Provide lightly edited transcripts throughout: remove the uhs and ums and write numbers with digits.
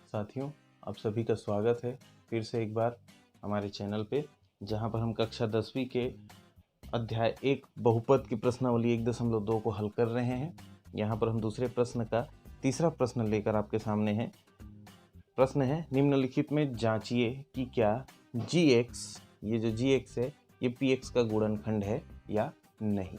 साथियों, आप सभी का स्वागत है फिर से एक बार हमारे चैनल पे, जहां पर हम कक्षा 10वीं के अध्याय 1 बहुपद की प्रश्नावली 1.2 को हल कर रहे हैं। यहां पर हम दूसरे प्रश्न का तीसरा प्रश्न लेकर आपके सामने हैं। प्रश्न है, निम्नलिखित में जांचिए कि क्या gx, ये जो gx है ये px का गुणनखंड है या नहीं।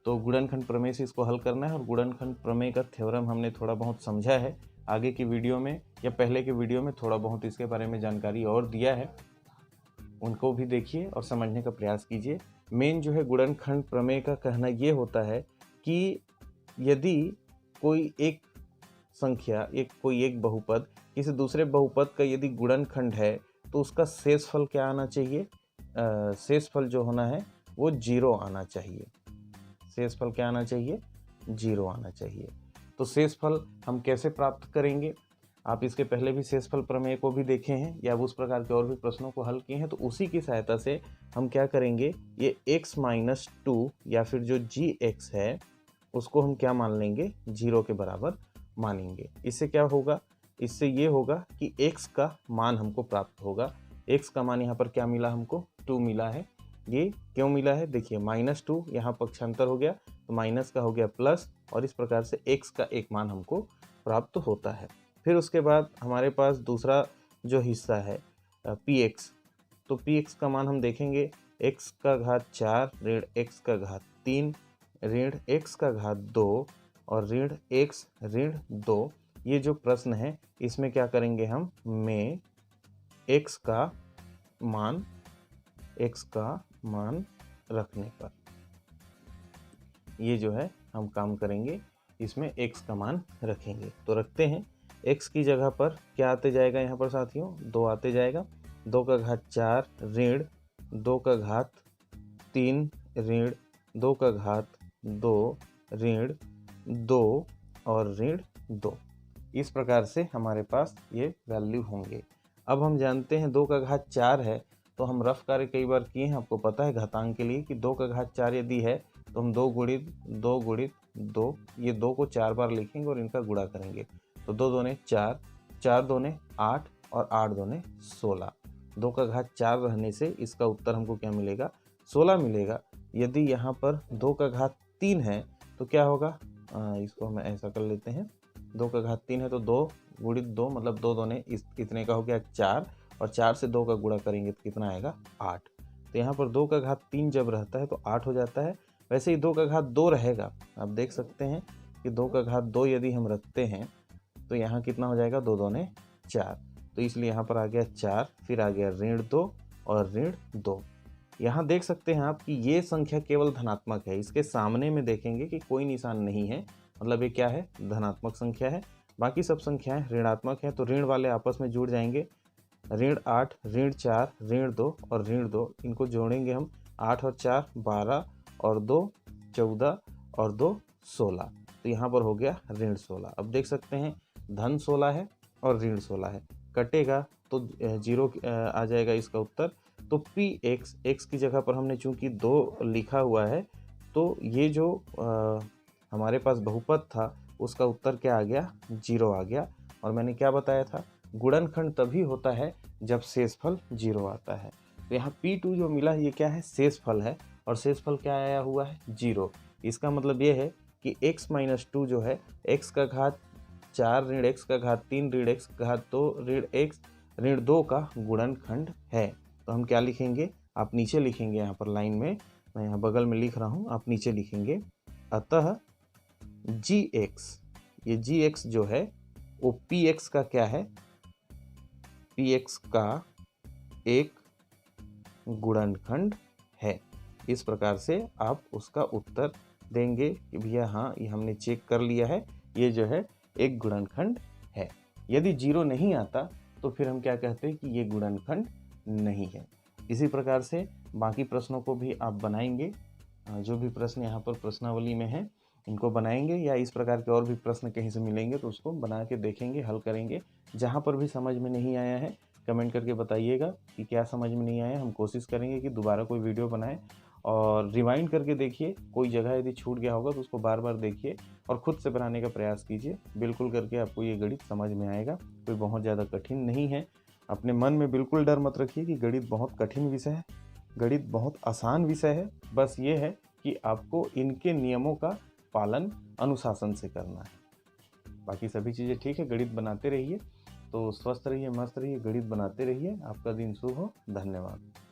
तो गुणनखंड प्रमेय से इसको हल करना है और गुणनखंड प्रमेय का थ्योरम हमने थोड़ा बहुत समझा है आगे की वीडियो में या पहले के वीडियो में थोड़ा बहुत इसके बारे में जानकारी और दिया है, उनको भी देखिए और समझने का प्रयास कीजिए। मेन जो है गुणनखंड प्रमेय का कहना ये होता है कि यदि कोई एक संख्या कोई एक बहुपद किसी दूसरे बहुपद का यदि गुणनखंड है तो उसका शेषफल क्या आना चाहिए, शेषफल जो होना है वो 0 आना चाहिए। शेषफल क्या आना चाहिए, 0 आना चाहिए। तो शेषफल हम कैसे प्राप्त करेंगे, आप इसके पहले भी शेषफल प्रमेय को भी देखे हैं या उस प्रकार के और भी प्रश्नों को हल किए हैं। तो उसी की सहायता से हम क्या करेंगे, ये x-2 या फिर जो gx है उसको हम क्या मान लेंगे, 0 के बराबर मानेंगे। इससे क्या होगा, इससे ये होगा कि x का मान हमको प्राप्त होगा। x का मान यहाँ पर क्या मिला, हमको 2 मिला है। ये क्यों मिला है, देखिए -2 यहाँ पक्षांतर हो गया तो माइनस का हो गया प्लस, और इस प्रकार से x का एक मान हमको प्राप्त होता है। फिर उसके बाद हमारे पास दूसरा जो हिस्सा है px, तो px का मान हम देखेंगे x का घात 4 ऋण x का घात 3 ऋण x का घात 2 और ऋण x ऋण 2। ये जो प्रश्न है इसमें क्या करेंगे हम, में x का मान रखने पर ये जो है हम काम करेंगे, इसमें x का मान रखेंगे। तो रखते हैं, x की जगह पर क्या आते जाएगा यहाँ पर साथियों, 2 आते जाएगा। 2 का घात 4 ऋण 2 का घात 3 ऋण 2 का घात 2 ऋण 2 और ऋण 2। इस प्रकार से हमारे पास ये वैल्यू होंगे। अब हम जानते हैं 2 का घात 4 है, तो हम रफ कार्य कई बार किए हैं, आपको पता है घातांक के लिए कि 2 का घात 4 यदि है तो हम 2 गुणित 2 गुणित 2, ये 2 को 4 बार लिखेंगे और इनका गुणा करेंगे। तो 2 दूने 4, 4 दूने 8 और 8 दूने 16। 2 का घात 4 रहने से इसका उत्तर हमको क्या मिलेगा, 16 मिलेगा। यदि यहाँ पर 2 का घात 3 है तो क्या होगा, इसको हम ऐसा कर लेते हैं, 2 का घात 3 है तो 2 गुणित 2 मतलब 2 दूने इतने का हो गया 4, और 4 से 2 का गुणा करेंगे तो कितना आएगा, 8। तो यहाँ पर 2 का घात 3 जब रहता है तो 8 हो जाता है। वैसे ही 2 का घात 2 रहेगा, आप देख सकते हैं कि 2 का घात 2 यदि हम रखते हैं तो यहाँ कितना हो जाएगा, 2 दूने 4, तो इसलिए यहाँ पर आ गया 4, फिर आ गया ऋण 2 और ऋण 2। यहाँ देख सकते हैं आप कि ये संख्या केवल धनात्मक है, इसके सामने में देखेंगे कि कोई निशान नहीं है, मतलब ये क्या है, धनात्मक संख्या है। बाकी सब संख्याएं ऋणात्मक है, तो ऋण वाले आपस में जुड़ जाएंगे। ऋण 8 ऋण 4 ऋण 2 और ऋण 2, इनको जोड़ेंगे हम, 8 और 4 12 और 2 14 और 2 16। तो यहाँ पर हो गया ऋण 16। अब देख सकते हैं धन 16 है और ऋण 16 है, कटेगा तो 0 आ जाएगा इसका उत्तर। तो px, x की जगह पर हमने चूंकि 2 लिखा हुआ है, तो ये जो हमारे पास बहुपद था उसका उत्तर क्या आ गया, 0 आ गया। और मैंने क्या बताया था, गुणनखंड तभी होता है जब शेषफल 0 आता है। तो यहाँ P2 जो मिला है ये क्या है, शेषफल है, और शेषफल क्या आया हुआ है, 0। इसका मतलब ये है कि x-2 जो है x का घात 4 ऋण x का घात 3 ऋण x का घात 2 ऋण x ऋण 2 का गुणनखंड है। तो हम क्या लिखेंगे, आप नीचे लिखेंगे, यहाँ पर लाइन में, मैं यहाँ बगल में लिख रहा हूँ, आप नीचे लिखेंगे, अतः gx, ये gx जो है वो px का क्या है, px का एक गुणनखंड है। इस प्रकार से आप उसका उत्तर देंगे कि भैया हाँ ये हमने चेक कर लिया है, ये जो है एक गुणनखंड है। यदि 0 नहीं आता तो फिर हम क्या कहते हैं कि ये गुणनखंड नहीं है। इसी प्रकार से बाकी प्रश्नों को भी आप बनाएंगे, जो भी प्रश्न यहाँ पर प्रश्नावली में है इनको बनाएंगे, या इस प्रकार के और भी प्रश्न कहीं से मिलेंगे तो उसको बना के देखेंगे, हल करेंगे। जहाँ पर भी समझ में नहीं आया है कमेंट करके बताइएगा कि क्या समझ में नहीं आया, हम कोशिश करेंगे कि दोबारा कोई वीडियो बनाएं और रिवाइंड करके देखिए, कोई जगह यदि छूट गया होगा तो उसको बार बार देखिए और खुद से बनाने का प्रयास कीजिए। बिल्कुल करके आपको ये गणित समझ में आएगा, कोई बहुत ज़्यादा कठिन नहीं है। अपने मन में बिल्कुल डर मत रखिए कि गणित बहुत कठिन विषय है, गणित बहुत आसान विषय है। बस ये है कि आपको इनके नियमों का पालन अनुशासन से करना है। बाकी सभी चीज़ें ठीक है, गणित बनाते रहिए। तो स्वस्थ रहिए, मस्त रहिए, गणित बनाते रहिए। आपका दिन शुभ हो। धन्यवाद।